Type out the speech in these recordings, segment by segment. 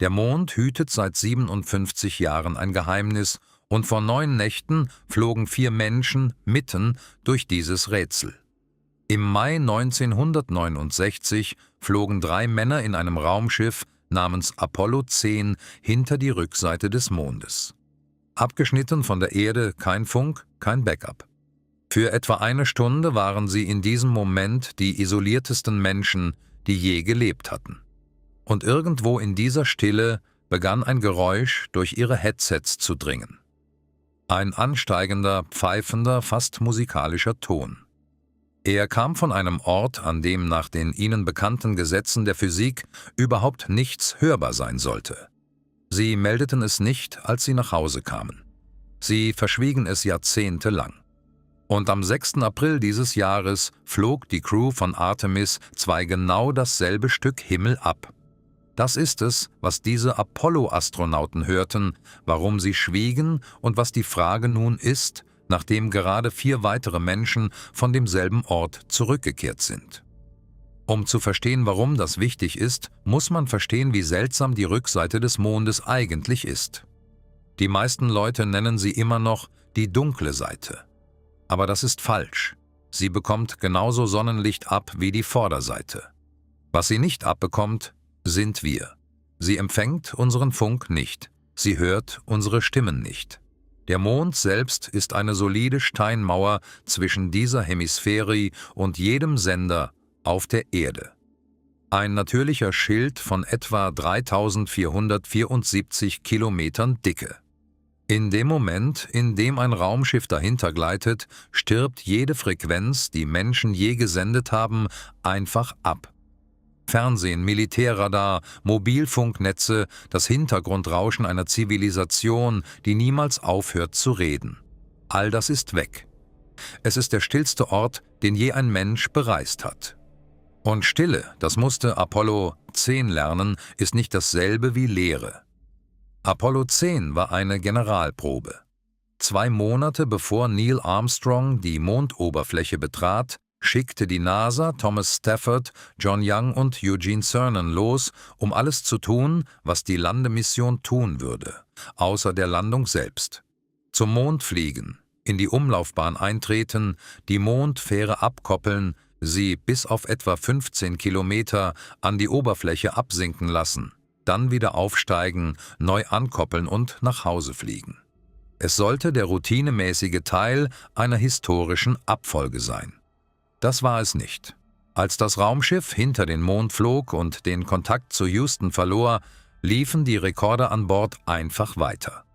Der Mond hütet seit 57 Jahren ein Geheimnis und vor 9 Nächten flogen 4 Menschen mitten durch dieses Rätsel. Im Mai 1969 flogen 3 Männer in einem Raumschiff namens Apollo 10 hinter die Rückseite des Mondes. Abgeschnitten von der Erde, kein Funk, kein Backup. Für etwa 1 Stunde waren sie in diesem Moment die isoliertesten Menschen, die je gelebt hatten. Und irgendwo in dieser Stille begann ein Geräusch durch ihre Headsets zu dringen. Ein ansteigender, pfeifender, fast musikalischer Ton. Er kam von einem Ort, an dem nach den ihnen bekannten Gesetzen der Physik überhaupt nichts hörbar sein sollte. Sie meldeten es nicht, als sie nach Hause kamen. Sie verschwiegen es jahrzehntelang. Und am 6. April dieses Jahres flog die Crew von Artemis 2 genau dasselbe Stück Himmel ab. Das ist es, was diese Apollo-Astronauten hörten, warum sie schwiegen und was die Frage nun ist, nachdem gerade 4 weitere Menschen von demselben Ort zurückgekehrt sind. Um zu verstehen, warum das wichtig ist, muss man verstehen, wie seltsam die Rückseite des Mondes eigentlich ist. Die meisten Leute nennen sie immer noch die dunkle Seite. Aber das ist falsch. Sie bekommt genauso Sonnenlicht ab wie die Vorderseite. Was sie nicht abbekommt, sind wir. Sie empfängt unseren Funk nicht. Sie hört unsere Stimmen nicht. Der Mond selbst ist eine solide Steinmauer zwischen dieser Hemisphäre und jedem Sender auf der Erde. Ein natürlicher Schild von etwa 3474 Kilometern Dicke. In dem Moment, in dem ein Raumschiff dahinter gleitet, stirbt jede Frequenz, die Menschen je gesendet haben, einfach ab. Fernsehen, Militärradar, Mobilfunknetze, das Hintergrundrauschen einer Zivilisation, die niemals aufhört zu reden. All das ist weg. Es ist der stillste Ort, den je ein Mensch bereist hat. Und Stille, das musste Apollo 10 lernen, ist nicht dasselbe wie Leere. Apollo 10 war eine Generalprobe. 2 Monate bevor Neil Armstrong die Mondoberfläche betrat, schickte die NASA Thomas Stafford, John Young und Eugene Cernan los, um alles zu tun, was die Landemission tun würde, außer der Landung selbst. Zum Mond fliegen, in die Umlaufbahn eintreten, die Mondfähre abkoppeln, sie bis auf etwa 15 Kilometer an die Oberfläche absinken lassen, dann wieder aufsteigen, neu ankoppeln und nach Hause fliegen. Es sollte der routinemäßige Teil einer historischen Abfolge sein. Das war es nicht. Als das Raumschiff hinter den Mond flog und den Kontakt zu Houston verlor, liefen die Rekorder an Bord einfach weiter.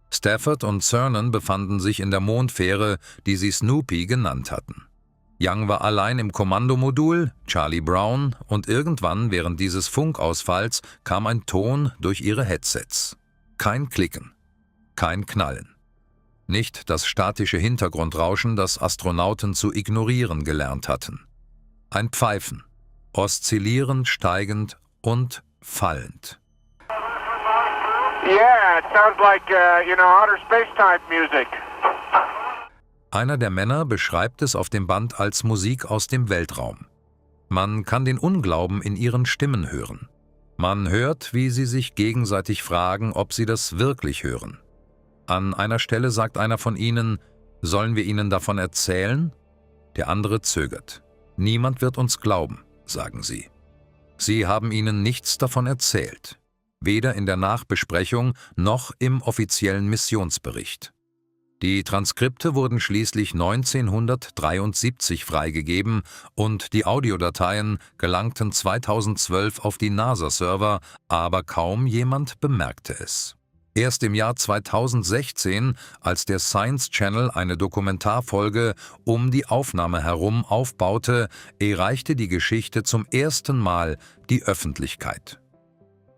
Stafford und Cernan befanden sich in der Mondfähre, die sie Snoopy genannt hatten. Young war allein im Kommandomodul, Charlie Brown, und irgendwann während dieses Funkausfalls kam ein Ton durch ihre Headsets. Kein Klicken, kein Knallen. Nicht das statische Hintergrundrauschen, das Astronauten zu ignorieren gelernt hatten. Ein Pfeifen, oszillierend, steigend und fallend. Yeah, it sounds like, outer space type music. Einer der Männer beschreibt es auf dem Band als Musik aus dem Weltraum. Man kann den Unglauben in ihren Stimmen hören. Man hört, wie sie sich gegenseitig fragen, ob sie das wirklich hören. An einer Stelle sagt einer von ihnen, sollen wir ihnen davon erzählen? Der andere zögert. Niemand wird uns glauben, sagen sie. Sie haben ihnen nichts davon erzählt. Weder in der Nachbesprechung noch im offiziellen Missionsbericht. Die Transkripte wurden schließlich 1973 freigegeben und die Audiodateien gelangten 2012 auf die NASA-Server, aber kaum jemand bemerkte es. Erst im Jahr 2016, als der Science Channel eine Dokumentarfolge um die Aufnahme herum aufbaute, erreichte die Geschichte zum ersten Mal die Öffentlichkeit.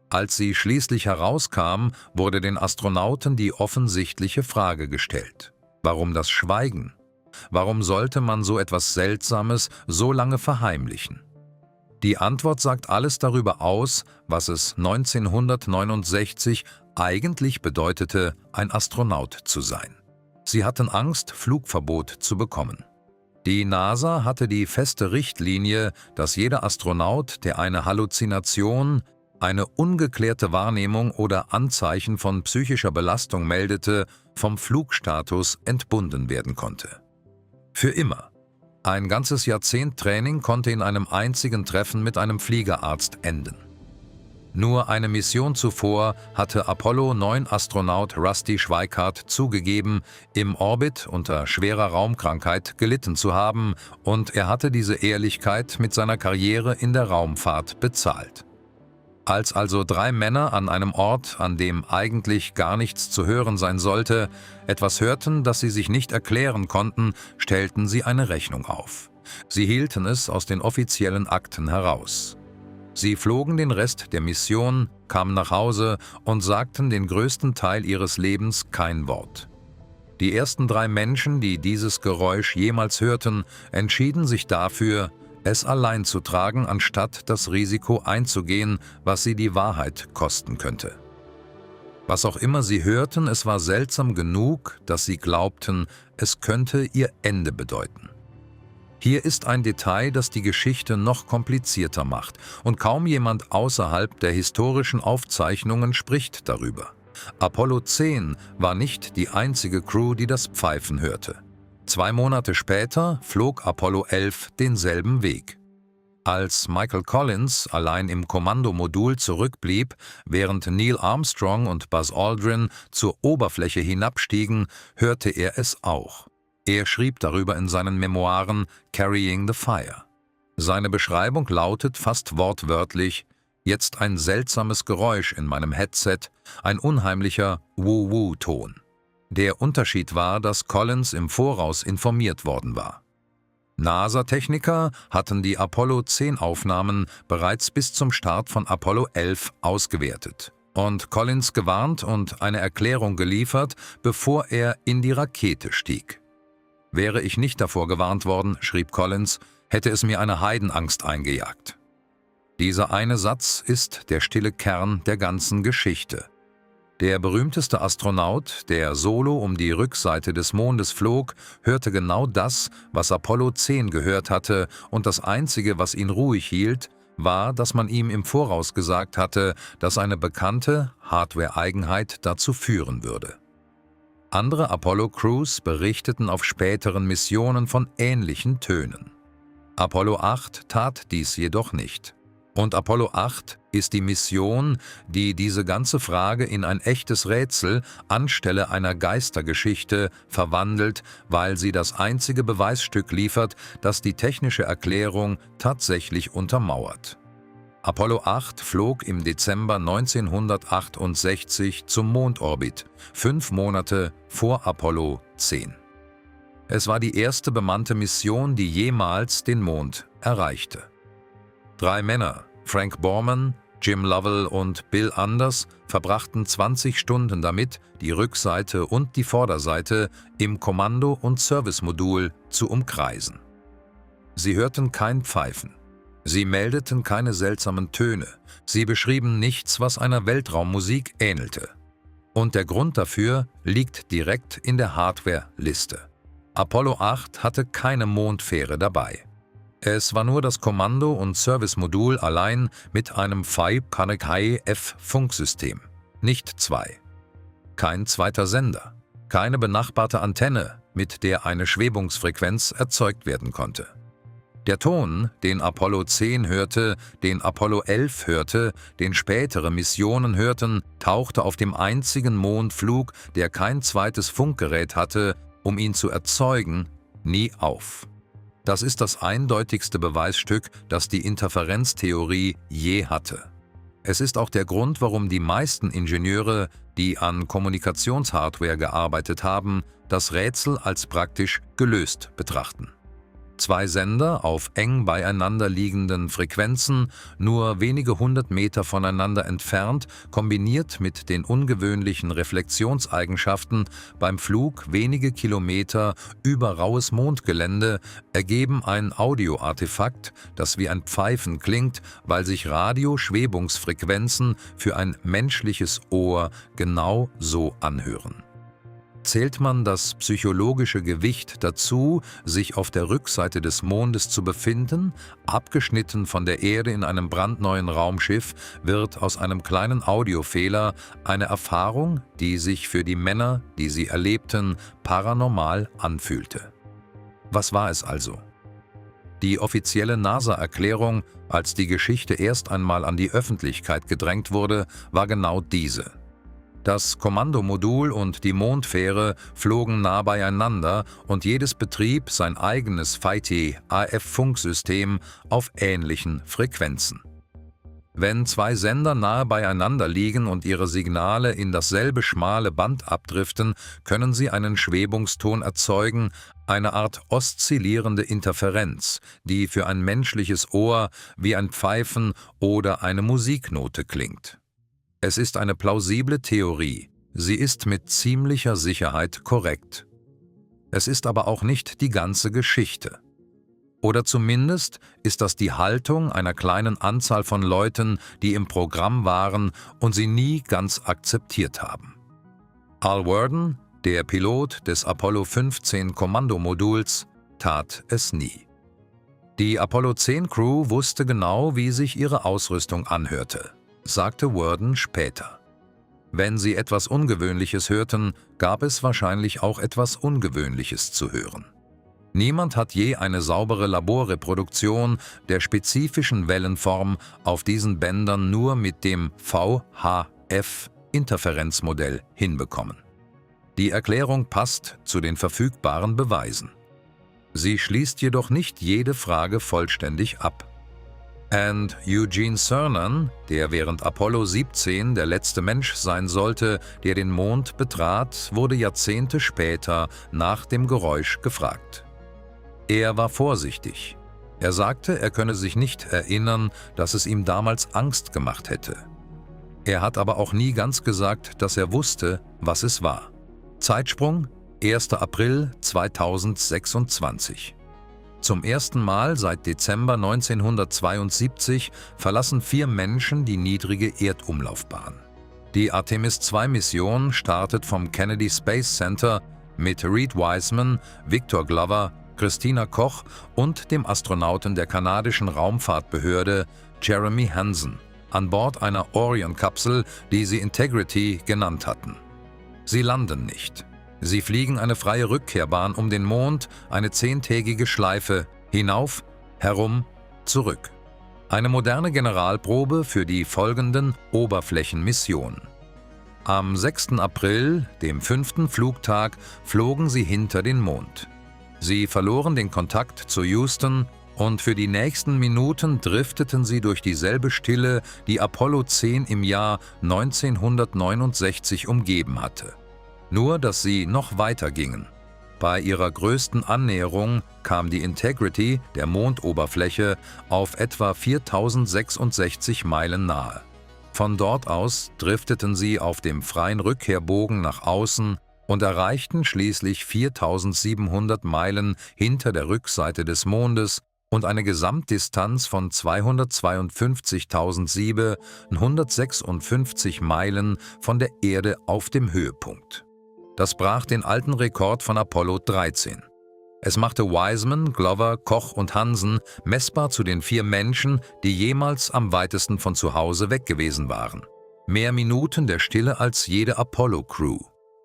Als sie schließlich herauskam, wurde den Astronauten die offensichtliche Frage gestellt: Warum das Schweigen? Warum sollte man so etwas Seltsames so lange verheimlichen? Die Antwort sagt alles darüber aus, was es 1969 eigentlich bedeutete, ein Astronaut zu sein. Sie hatten Angst, Flugverbot zu bekommen. Die NASA hatte die feste Richtlinie, dass jeder Astronaut, der eine Halluzination, eine ungeklärte Wahrnehmung oder Anzeichen von psychischer Belastung meldete, vom Flugstatus entbunden werden konnte. Für immer. Ein ganzes Jahrzehnt Training konnte in einem einzigen Treffen mit einem Fliegerarzt enden. Nur eine Mission zuvor hatte Apollo-9-Astronaut Rusty Schweickart zugegeben, im Orbit unter schwerer Raumkrankheit gelitten zu haben, und er hatte diese Ehrlichkeit mit seiner Karriere in der Raumfahrt bezahlt. Als also 3 Männer an einem Ort, an dem eigentlich gar nichts zu hören sein sollte, etwas hörten, das sie sich nicht erklären konnten, stellten sie eine Rechnung auf. Sie hielten es aus den offiziellen Akten heraus. Sie flogen den Rest der Mission, kamen nach Hause und sagten den größten Teil ihres Lebens kein Wort. Die ersten 3 Menschen, die dieses Geräusch jemals hörten, entschieden sich dafür, es allein zu tragen, anstatt das Risiko einzugehen, was sie die Wahrheit kosten könnte. Was auch immer sie hörten, es war seltsam genug, dass sie glaubten, es könnte ihr Ende bedeuten. Hier ist ein Detail, das die Geschichte noch komplizierter macht, und kaum jemand außerhalb der historischen Aufzeichnungen spricht darüber. Apollo 10 war nicht die einzige Crew, die das Pfeifen hörte. 2 Monate später flog Apollo 11 denselben Weg. Als Michael Collins allein im Kommandomodul zurückblieb, während Neil Armstrong und Buzz Aldrin zur Oberfläche hinabstiegen, hörte er es auch. Er schrieb darüber in seinen Memoiren Carrying the Fire. Seine Beschreibung lautet fast wortwörtlich: Jetzt ein seltsames Geräusch in meinem Headset, ein unheimlicher Woo-Woo-Ton. Der Unterschied war, dass Collins im Voraus informiert worden war. NASA-Techniker hatten die Apollo-10-Aufnahmen bereits bis zum Start von Apollo 11 ausgewertet und Collins gewarnt und eine Erklärung geliefert, bevor er in die Rakete stieg. Wäre ich nicht davor gewarnt worden, schrieb Collins, hätte es mir eine Heidenangst eingejagt. Dieser eine Satz ist der stille Kern der ganzen Geschichte. Der berühmteste Astronaut, der solo um die Rückseite des Mondes flog, hörte genau das, was Apollo 10 gehört hatte, und das Einzige, was ihn ruhig hielt, war, dass man ihm im Voraus gesagt hatte, dass eine bekannte Hardware-Eigenheit dazu führen würde. Andere Apollo-Crews berichteten auf späteren Missionen von ähnlichen Tönen. Apollo 8 tat dies jedoch nicht. Und Apollo 8 ist die Mission, die diese ganze Frage in ein echtes Rätsel anstelle einer Geistergeschichte verwandelt, weil sie das einzige Beweisstück liefert, das die technische Erklärung tatsächlich untermauert. Apollo 8 flog im Dezember 1968 zum Mondorbit, 5 Monate vor Apollo 10. Es war die erste bemannte Mission, die jemals den Mond erreichte. 3 Männer, Frank Borman, Jim Lovell und Bill Anders, verbrachten 20 Stunden damit, die Rückseite und die Vorderseite im Kommando- und Servicemodul zu umkreisen. Sie hörten kein Pfeifen. Sie meldeten keine seltsamen Töne. Sie beschrieben nichts, was einer Weltraummusik ähnelte. Und der Grund dafür liegt direkt in der Hardware-Liste. Apollo 8 hatte keine Mondfähre dabei. Es war nur das Kommando- und Servicemodul allein mit einem 5-Kanek-Hai-F-Funksystem, nicht 2. Kein zweiter Sender, keine benachbarte Antenne, mit der eine Schwebungsfrequenz erzeugt werden konnte. Der Ton, den Apollo 10 hörte, den Apollo 11 hörte, den spätere Missionen hörten, tauchte auf dem einzigen Mondflug, der kein zweites Funkgerät hatte, um ihn zu erzeugen, nie auf. Das ist das eindeutigste Beweisstück, das die Interferenztheorie je hatte. Es ist auch der Grund, warum die meisten Ingenieure, die an Kommunikationshardware gearbeitet haben, das Rätsel als praktisch gelöst betrachten. 2 Sender auf eng beieinander liegenden Frequenzen, nur wenige 100 Meter voneinander entfernt, kombiniert mit den ungewöhnlichen Reflexionseigenschaften beim Flug wenige Kilometer über raues Mondgelände, ergeben ein Audioartefakt, das wie ein Pfeifen klingt, weil sich Radioschwebungsfrequenzen für ein menschliches Ohr genau so anhören. Zählt man das psychologische Gewicht dazu, sich auf der Rückseite des Mondes zu befinden, abgeschnitten von der Erde in einem brandneuen Raumschiff, wird aus einem kleinen Audiofehler eine Erfahrung, die sich für die Männer, die sie erlebten, paranormal anfühlte. Was war es also? Die offizielle NASA-Erklärung, als die Geschichte erst einmal an die Öffentlichkeit gedrängt wurde, war genau diese. Das Kommandomodul und die Mondfähre flogen nah beieinander und jedes betrieb sein eigenes Phaetie-AF-Funksystem auf ähnlichen Frequenzen. Wenn zwei Sender nahe beieinander liegen und ihre Signale in dasselbe schmale Band abdriften, können sie einen Schwebungston erzeugen, eine Art oszillierende Interferenz, die für ein menschliches Ohr wie ein Pfeifen oder eine Musiknote klingt. Es ist eine plausible Theorie, sie ist mit ziemlicher Sicherheit korrekt. Es ist aber auch nicht die ganze Geschichte. Oder zumindest ist das die Haltung einer kleinen Anzahl von Leuten, die im Programm waren und sie nie ganz akzeptiert haben. Al Worden, der Pilot des Apollo 15 Kommandomoduls, tat es nie. Die Apollo 10 Crew wusste genau, wie sich ihre Ausrüstung anhörte, sagte Worden später. Wenn sie etwas Ungewöhnliches hörten, gab es wahrscheinlich auch etwas Ungewöhnliches zu hören. Niemand hat je eine saubere Laborreproduktion der spezifischen Wellenform auf diesen Bändern nur mit dem VHF-Interferenzmodell hinbekommen. Die Erklärung passt zu den verfügbaren Beweisen. Sie schließt jedoch nicht jede Frage vollständig ab. Und Eugene Cernan, der während Apollo 17 der letzte Mensch sein sollte, der den Mond betrat, wurde Jahrzehnte später nach dem Geräusch gefragt. Er war vorsichtig. Er sagte, er könne sich nicht erinnern, dass es ihm damals Angst gemacht hätte. Er hat aber auch nie ganz gesagt, dass er wusste, was es war. Zeitsprung 1. April 2026. Zum ersten Mal seit Dezember 1972 verlassen 4 Menschen die niedrige Erdumlaufbahn. Die Artemis-2-Mission startet vom Kennedy Space Center mit Reed Wiseman, Victor Glover, Christina Koch und dem Astronauten der kanadischen Raumfahrtbehörde Jeremy Hansen an Bord einer Orion-Kapsel, die sie Integrity genannt hatten. Sie landen nicht. Sie fliegen eine freie Rückkehrbahn um den Mond, eine 10-tägige Schleife, hinauf, herum, zurück. Eine moderne Generalprobe für die folgenden Oberflächenmissionen. Am 6. April, dem 5. Flugtag, flogen sie hinter den Mond. Sie verloren den Kontakt zu Houston und für die nächsten Minuten drifteten sie durch dieselbe Stille, die Apollo 10 im Jahr 1969 umgeben hatte. Nur, dass sie noch weiter gingen. Bei ihrer größten Annäherung kam die Integrity der Mondoberfläche auf etwa 4066 Meilen nahe. Von dort aus drifteten sie auf dem freien Rückkehrbogen nach außen und erreichten schließlich 4700 Meilen hinter der Rückseite des Mondes und eine Gesamtdistanz von 252.756 Meilen von der Erde auf dem Höhepunkt. Das brach den alten Rekord von Apollo 13. Es machte Wiseman, Glover, Koch und Hansen messbar zu den 4 Menschen, die jemals am weitesten von zu Hause weg gewesen waren. Mehr Minuten der Stille als jede Apollo-Crew.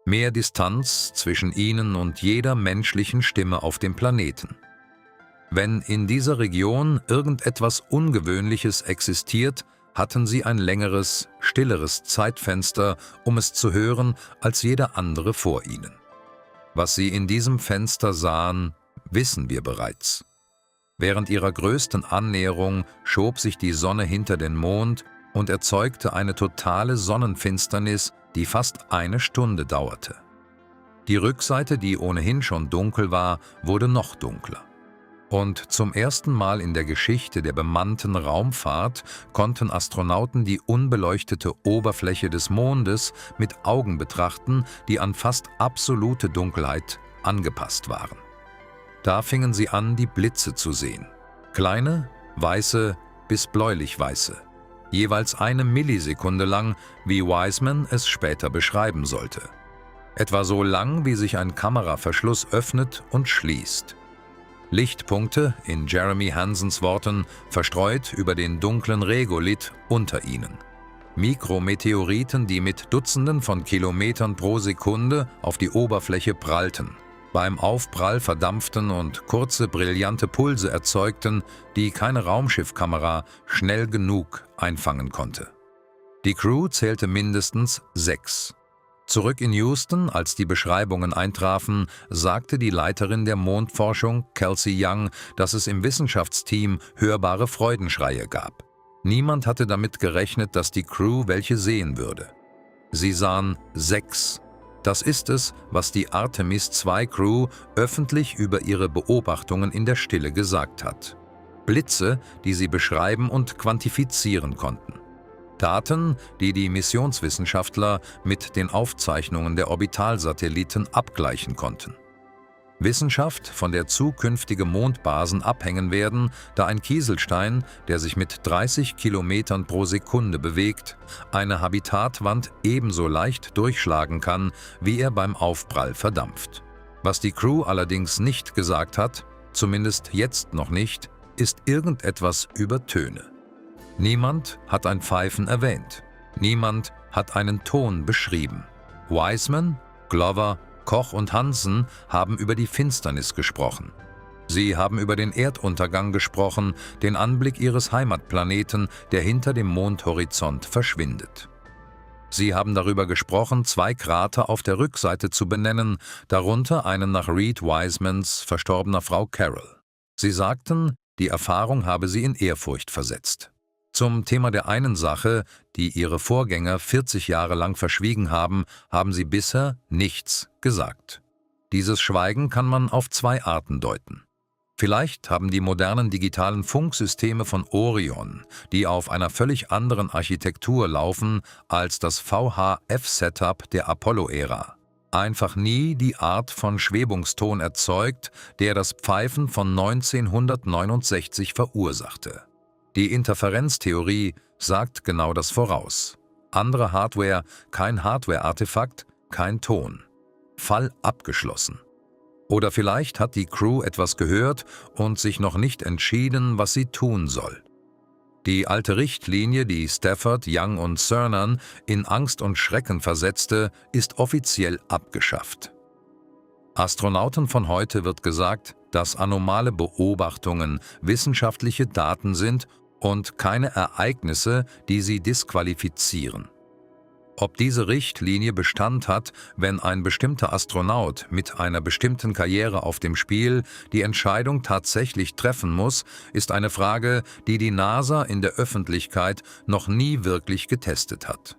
Mehr Distanz zwischen ihnen und jeder menschlichen Stimme auf dem Planeten. Wenn in dieser Region irgendetwas Ungewöhnliches existiert, hatten sie ein längeres, stilleres Zeitfenster, um es zu hören, als jeder andere vor ihnen. Was sie in diesem Fenster sahen, wissen wir bereits. Während ihrer größten Annäherung schob sich die Sonne hinter den Mond und erzeugte eine totale Sonnenfinsternis, die fast eine Stunde dauerte. Die Rückseite, die ohnehin schon dunkel war, wurde noch dunkler. Und zum ersten Mal in der Geschichte der bemannten Raumfahrt konnten Astronauten die unbeleuchtete Oberfläche des Mondes mit Augen betrachten, die an fast absolute Dunkelheit angepasst waren. Da fingen sie an, die Blitze zu sehen. Kleine, weiße bis bläulich-weiße. Jeweils 1 Millisekunde lang, wie Wiseman es später beschreiben sollte. etwa so lang, wie sich ein Kameraverschluss öffnet und schließt. Lichtpunkte, in Jeremy Hansens Worten, verstreut über den dunklen Regolith unter ihnen. Mikrometeoriten, die mit Dutzenden von Kilometern pro Sekunde auf die Oberfläche prallten, beim Aufprall verdampften und kurze, brillante Pulse erzeugten, die keine Raumschiffkamera schnell genug einfangen konnte. Die Crew zählte mindestens 6. Zurück in Houston, als die Beschreibungen eintrafen, sagte die Leiterin der Mondforschung, Kelsey Young, dass es im Wissenschaftsteam hörbare Freudenschreie gab. Niemand hatte damit gerechnet, dass die Crew welche sehen würde. Sie sahen 6. Das ist es, was die Artemis-II-Crew öffentlich über ihre Beobachtungen in der Stille gesagt hat. Blitze, die sie beschreiben und quantifizieren konnten. Daten, die die Missionswissenschaftler mit den Aufzeichnungen der Orbitalsatelliten abgleichen konnten. Wissenschaft, von der zukünftige Mondbasen abhängen werden, da ein Kieselstein, der sich mit 30 Kilometern pro Sekunde bewegt, eine Habitatwand ebenso leicht durchschlagen kann, wie er beim Aufprall verdampft. Was die Crew allerdings nicht gesagt hat, zumindest jetzt noch nicht, ist irgendetwas über Töne. Niemand hat ein Pfeifen erwähnt. Niemand hat einen Ton beschrieben. Wiseman, Glover, Koch und Hansen haben über die Finsternis gesprochen. Sie haben über den Erduntergang gesprochen, den Anblick ihres Heimatplaneten, der hinter dem Mondhorizont verschwindet. Sie haben darüber gesprochen, 2 Krater auf der Rückseite zu benennen, darunter einen nach Reed Wisemans verstorbener Frau Carroll. Sie sagten, die Erfahrung habe sie in Ehrfurcht versetzt. Zum Thema der einen Sache, die ihre Vorgänger 40 Jahre lang verschwiegen haben, haben sie bisher nichts gesagt. Dieses Schweigen kann man auf 2 Arten deuten. Vielleicht haben die modernen digitalen Funksysteme von Orion, die auf einer völlig anderen Architektur laufen als das VHF-Setup der Apollo-Ära, einfach nie die Art von Schwebungston erzeugt, der das Pfeifen von 1969 verursachte. Die Interferenztheorie sagt genau das voraus. Andere Hardware, kein Hardware-Artefakt, kein Ton. Fall abgeschlossen. Oder vielleicht hat die Crew etwas gehört und sich noch nicht entschieden, was sie tun soll. Die alte Richtlinie, die Stafford, Young und Cernan in Angst und Schrecken versetzte, ist offiziell abgeschafft. Astronauten von heute wird gesagt, dass anomale Beobachtungen wissenschaftliche Daten sind und keine Ereignisse, die sie disqualifizieren. Ob diese Richtlinie Bestand hat, wenn ein bestimmter Astronaut mit einer bestimmten Karriere auf dem Spiel die Entscheidung tatsächlich treffen muss, ist eine Frage, die die NASA in der Öffentlichkeit noch nie wirklich getestet hat.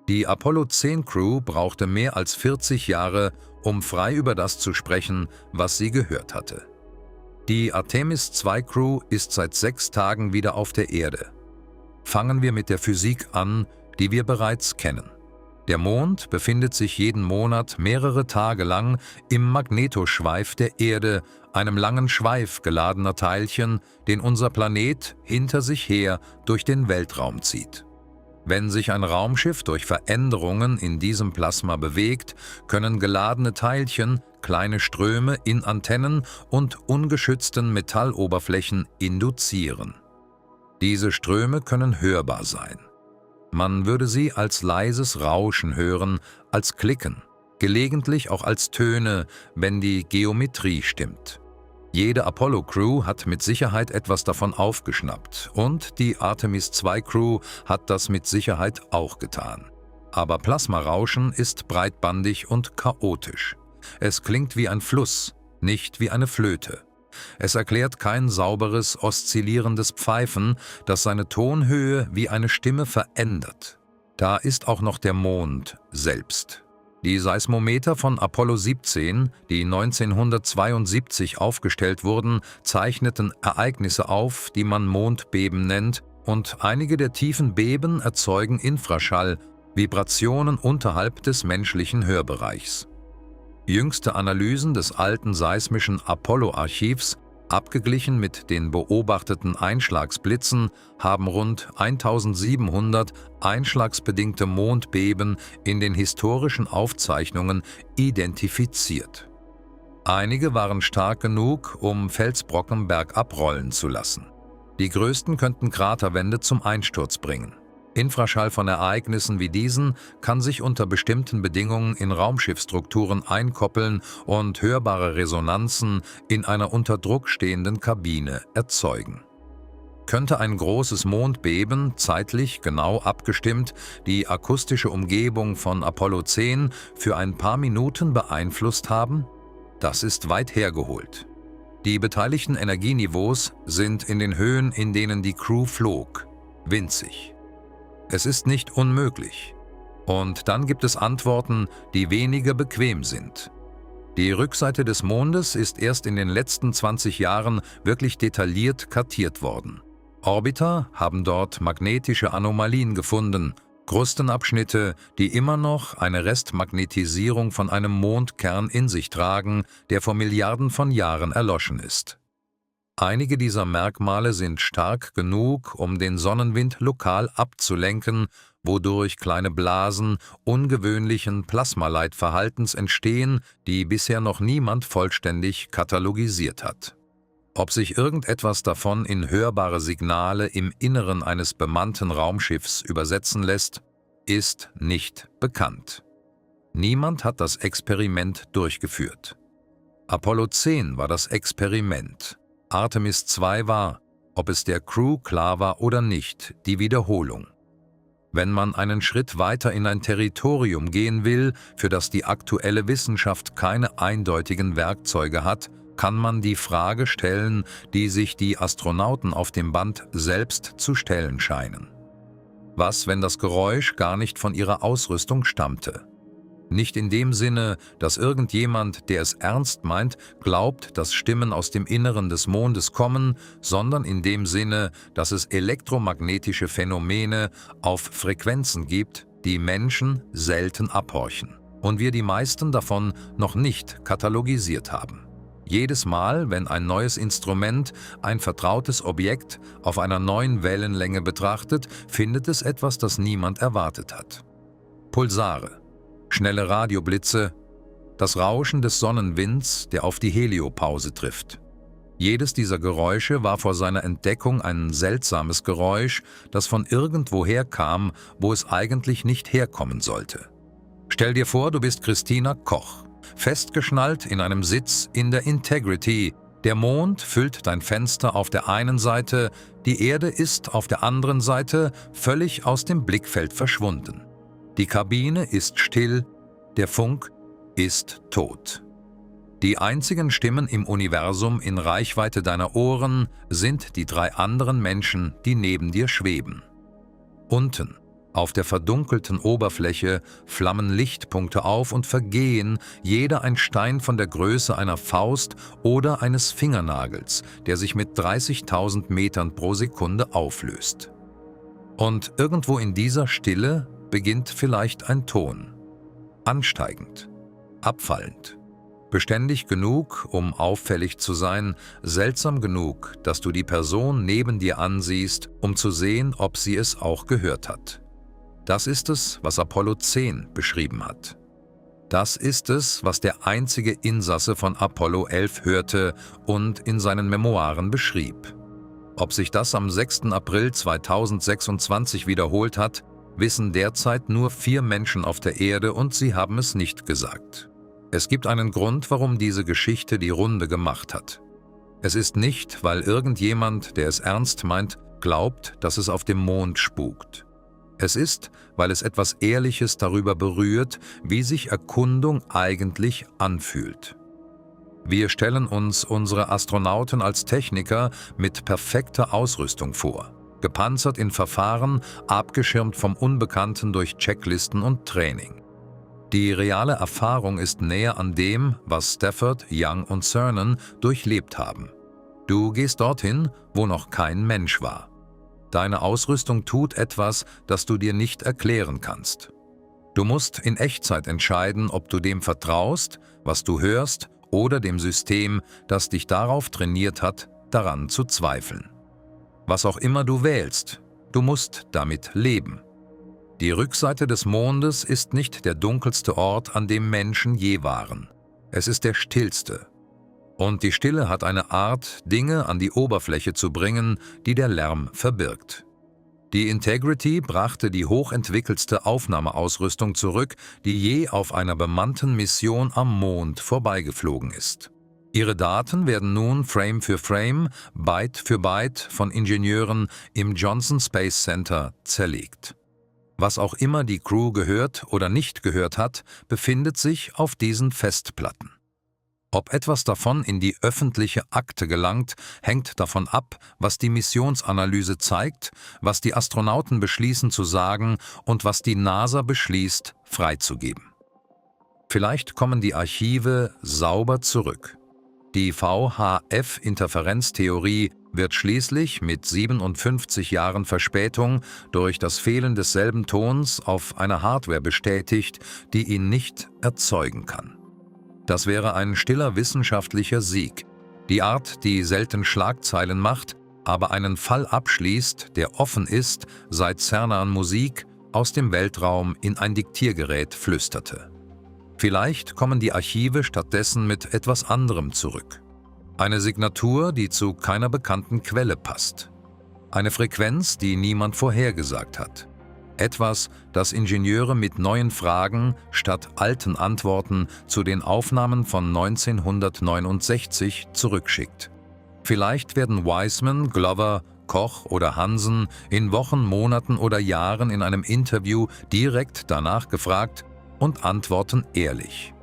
Die Apollo 10 Crew brauchte mehr als 40 Jahre, um frei über das zu sprechen, was sie gehört hatte. Die Artemis II Crew ist seit 6 Tagen wieder auf der Erde. Fangen wir mit der Physik an, die wir bereits kennen. Der Mond befindet sich jeden Monat mehrere Tage lang im Magnetoschweif der Erde, einem langen Schweif geladener Teilchen, den unser Planet hinter sich her durch den Weltraum zieht. Wenn sich ein Raumschiff durch Veränderungen in diesem Plasma bewegt, können geladene Teilchen kleine Ströme in Antennen und ungeschützten Metalloberflächen induzieren. Diese Ströme können hörbar sein. Man würde sie als leises Rauschen hören, als Klicken, gelegentlich auch als Töne, wenn die Geometrie stimmt. Jede Apollo-Crew hat mit Sicherheit etwas davon aufgeschnappt und die Artemis II-Crew hat das mit Sicherheit auch getan. Aber Plasmarauschen ist breitbandig und chaotisch. Es klingt wie ein Fluss, nicht wie eine Flöte. Es erklärt kein sauberes, oszillierendes Pfeifen, das seine Tonhöhe wie eine Stimme verändert. Da ist auch noch der Mond selbst. Die Seismometer von Apollo 17, die 1972 aufgestellt wurden, zeichneten Ereignisse auf, die man Mondbeben nennt, und einige der tiefen Beben erzeugen Infraschall, Vibrationen unterhalb des menschlichen Hörbereichs. Jüngste Analysen des alten seismischen Apollo-Archivs Abgeglichen mit den beobachteten Einschlagsblitzen haben rund 1700 einschlagsbedingte Mondbeben in den historischen Aufzeichnungen identifiziert. Einige waren stark genug, um Felsbrocken bergab rollen zu lassen. Die größten könnten Kraterwände zum Einsturz bringen. Infraschall von Ereignissen wie diesen kann sich unter bestimmten Bedingungen in Raumschiffstrukturen einkoppeln und hörbare Resonanzen in einer unter Druck stehenden Kabine erzeugen. Könnte ein großes Mondbeben, zeitlich genau abgestimmt, die akustische Umgebung von Apollo 10 für ein paar Minuten beeinflusst haben? Das ist weit hergeholt. Die beteiligten Energieniveaus sind in den Höhen, in denen die Crew flog, winzig. Es ist nicht unmöglich. Und dann gibt es Antworten, die weniger bequem sind. Die Rückseite des Mondes ist erst in den letzten 20 Jahren wirklich detailliert kartiert worden. Orbiter haben dort magnetische Anomalien gefunden, Krustenabschnitte, die immer noch eine Restmagnetisierung von einem Mondkern in sich tragen, der vor Milliarden von Jahren erloschen ist. Einige dieser Merkmale sind stark genug, um den Sonnenwind lokal abzulenken, wodurch kleine Blasen ungewöhnlichen Plasmaleitverhaltens entstehen, die bisher noch niemand vollständig katalogisiert hat. Ob sich irgendetwas davon in hörbare Signale im Inneren eines bemannten Raumschiffs übersetzen lässt, ist nicht bekannt. Niemand hat das Experiment durchgeführt. Apollo 10 war das Experiment. Artemis 2 war, ob es der Crew klar war oder nicht, die Wiederholung. Wenn man einen Schritt weiter in ein Territorium gehen will, für das die aktuelle Wissenschaft keine eindeutigen Werkzeuge hat, kann man die Frage stellen, die sich die Astronauten auf dem Band selbst zu stellen scheinen. Was, wenn das Geräusch gar nicht von ihrer Ausrüstung stammte? Nicht in dem Sinne, dass irgendjemand, der es ernst meint, glaubt, dass Stimmen aus dem Inneren des Mondes kommen, sondern in dem Sinne, dass es elektromagnetische Phänomene auf Frequenzen gibt, die Menschen selten abhorchen und wir die meisten davon noch nicht katalogisiert haben. Jedes Mal, wenn ein neues Instrument ein vertrautes Objekt auf einer neuen Wellenlänge betrachtet, findet es etwas, das niemand erwartet hat. Pulsare, schnelle Radioblitze, das Rauschen des Sonnenwinds, der auf die Heliopause trifft. Jedes dieser Geräusche war vor seiner Entdeckung ein seltsames Geräusch, das von irgendwoher kam, wo es eigentlich nicht herkommen sollte. Stell dir vor, du bist Christina Koch, festgeschnallt in einem Sitz in der Integrity. Der Mond füllt dein Fenster auf der einen Seite, die Erde ist auf der anderen Seite völlig aus dem Blickfeld verschwunden. Die Kabine ist still, der Funk ist tot. Die einzigen Stimmen im Universum in Reichweite deiner Ohren sind die 3 anderen Menschen, die neben dir schweben. Unten, auf der verdunkelten Oberfläche, flammen Lichtpunkte auf und vergehen, jeder ein Stein von der Größe einer Faust oder eines Fingernagels, der sich mit 30.000 Metern pro Sekunde auflöst. Und irgendwo in dieser Stille beginnt vielleicht ein Ton. Ansteigend, abfallend. Beständig genug, um auffällig zu sein, seltsam genug, dass du die Person neben dir ansiehst, um zu sehen, ob sie es auch gehört hat. Das ist es, was Apollo 10 beschrieben hat. Das ist es, was der einzige Insasse von Apollo 11 hörte und in seinen Memoiren beschrieb. Ob sich das am 6. April 2026 wiederholt hat, wissen derzeit nur 4 Menschen auf der Erde und sie haben es nicht gesagt. Es gibt einen Grund, warum diese Geschichte die Runde gemacht hat. Es ist nicht, weil irgendjemand, der es ernst meint, glaubt, dass es auf dem Mond spukt. Es ist, weil es etwas Ehrliches darüber berührt, wie sich Erkundung eigentlich anfühlt. Wir stellen uns unsere Astronauten als Techniker mit perfekter Ausrüstung vor, gepanzert in Verfahren, abgeschirmt vom Unbekannten durch Checklisten und Training. Die reale Erfahrung ist näher an dem, was Stafford, Young und Cernan durchlebt haben. Du gehst dorthin, wo noch kein Mensch war. Deine Ausrüstung tut etwas, das du dir nicht erklären kannst. Du musst in Echtzeit entscheiden, ob du dem vertraust, was du hörst, oder dem System, das dich darauf trainiert hat, daran zu zweifeln. Was auch immer du wählst, du musst damit leben. Die Rückseite des Mondes ist nicht der dunkelste Ort, an dem Menschen je waren. Es ist der stillste. Und die Stille hat eine Art, Dinge an die Oberfläche zu bringen, die der Lärm verbirgt. Die Integrity brachte die hochentwickelste Aufnahmeausrüstung zurück, die je auf einer bemannten Mission am Mond vorbeigeflogen ist. Ihre Daten werden nun Frame für Frame, Byte für Byte von Ingenieuren im Johnson Space Center zerlegt. Was auch immer die Crew gehört oder nicht gehört hat, befindet sich auf diesen Festplatten. Ob etwas davon in die öffentliche Akte gelangt, hängt davon ab, was die Missionsanalyse zeigt, was die Astronauten beschließen zu sagen und was die NASA beschließt, freizugeben. Vielleicht kommen die Archive sauber zurück. Die VHF-Interferenztheorie wird schließlich mit 57 Jahren Verspätung durch das Fehlen desselben Tons auf einer Hardware bestätigt, die ihn nicht erzeugen kann. Das wäre ein stiller wissenschaftlicher Sieg, die Art, die selten Schlagzeilen macht, aber einen Fall abschließt, der offen ist, seit Cernan Musik aus dem Weltraum in ein Diktiergerät flüsterte. Vielleicht kommen die Archive stattdessen mit etwas anderem zurück. Eine Signatur, die zu keiner bekannten Quelle passt. Eine Frequenz, die niemand vorhergesagt hat. Etwas, das Ingenieure mit neuen Fragen statt alten Antworten zu den Aufnahmen von 1969 zurückschickt. Vielleicht werden Wiseman, Glover, Koch oder Hansen in Wochen, Monaten oder Jahren in einem Interview direkt danach gefragt und antworten ehrlich.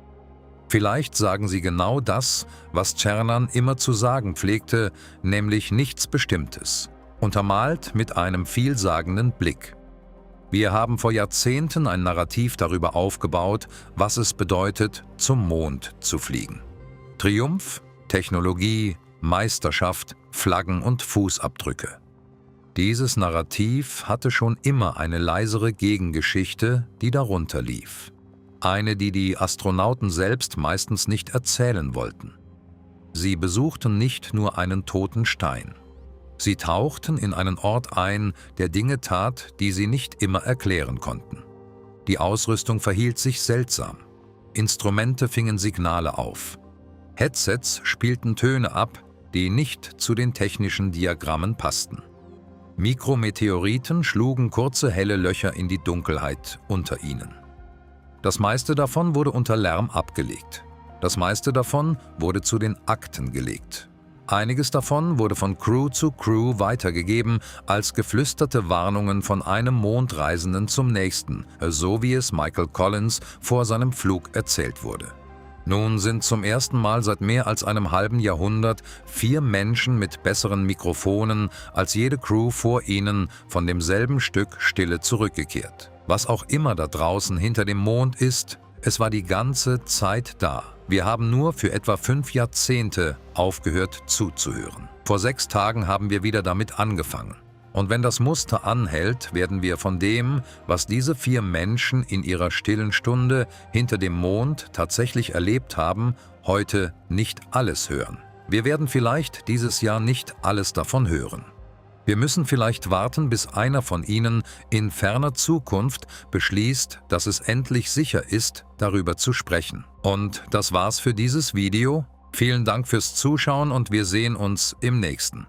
Vielleicht sagen sie genau das, was Cernan immer zu sagen pflegte, nämlich nichts Bestimmtes, untermalt mit einem vielsagenden Blick. Wir haben vor Jahrzehnten ein Narrativ darüber aufgebaut, was es bedeutet, zum Mond zu fliegen. Triumph, Technologie, Meisterschaft, Flaggen und Fußabdrücke. Dieses Narrativ hatte schon immer eine leisere Gegengeschichte, die darunter lief. Eine, die die Astronauten selbst meistens nicht erzählen wollten. Sie besuchten nicht nur einen toten Stein. Sie tauchten in einen Ort ein, der Dinge tat, die sie nicht immer erklären konnten. Die Ausrüstung verhielt sich seltsam. Instrumente fingen Signale auf. Headsets spielten Töne ab, die nicht zu den technischen Diagrammen passten. Mikrometeoriten schlugen kurze helle Löcher in die Dunkelheit unter ihnen. Das meiste davon wurde unter Lärm abgelegt. Das meiste davon wurde zu den Akten gelegt. Einiges davon wurde von Crew zu Crew weitergegeben als geflüsterte Warnungen von einem Mondreisenden zum nächsten, so wie es Michael Collins vor seinem Flug erzählt wurde. Nun sind zum ersten Mal seit mehr als einem halben Jahrhundert 4 Menschen mit besseren Mikrofonen als jede Crew vor ihnen von demselben Stück Stille zurückgekehrt. Was auch immer da draußen hinter dem Mond ist, es war die ganze Zeit da. Wir haben nur für etwa 5 Jahrzehnte aufgehört zuzuhören. Vor 6 Tagen haben wir wieder damit angefangen. Und wenn das Muster anhält, werden wir von dem, was diese 4 Menschen in ihrer stillen Stunde hinter dem Mond tatsächlich erlebt haben, heute nicht alles hören. Wir werden vielleicht dieses Jahr nicht alles davon hören. Wir müssen vielleicht warten, bis einer von ihnen in ferner Zukunft beschließt, dass es endlich sicher ist, darüber zu sprechen. Und das war's für dieses Video. Vielen Dank fürs Zuschauen und wir sehen uns im nächsten.